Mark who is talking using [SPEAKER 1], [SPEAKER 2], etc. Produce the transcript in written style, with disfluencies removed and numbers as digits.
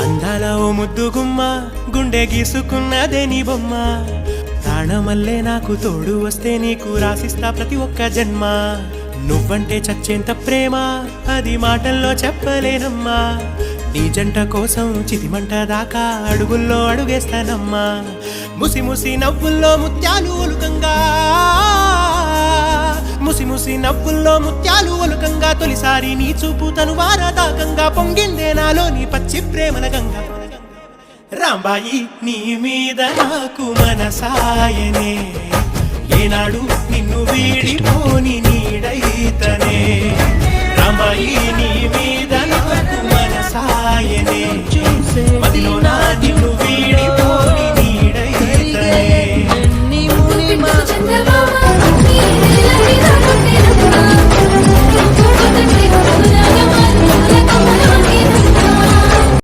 [SPEAKER 1] అందాల ఓ ముద్దు గుమ్మ గుండె గీసుకున్నదే నీ బొమ్మ ప్రాణమల్లే నాకు తోడు వస్తే నీకు రాసిస్తా ప్రతి ఒక్క జన్మ నువ్వంటే చచ్చేంత ప్రేమ అది మాటల్లో చెప్పలేనమ్మా నీ జంట కోసం చితిమంట దాకా అడుగుల్లో అడుగేస్తానమ్మా ముసి ముసి నవ్వుల్లో ముత్యాలు ఒలుకంగా ముసి ముసి నవ్వుల్లో ముత్యాలు ఒలుకంగా తొలిసారి నీ చూపు తను వారదాకంగా పొంగిందే నాలో నీ పచ్చి ప్రేమల గంగా రాంబాయి నీ మీద నాకు మనసాయనే ఏనాడు నిన్ను వీడిపోని నీడైతనే రాంబాయి నీ మీద నాకు మనసాయనే మదిలో నా నిన్ను వీడిపో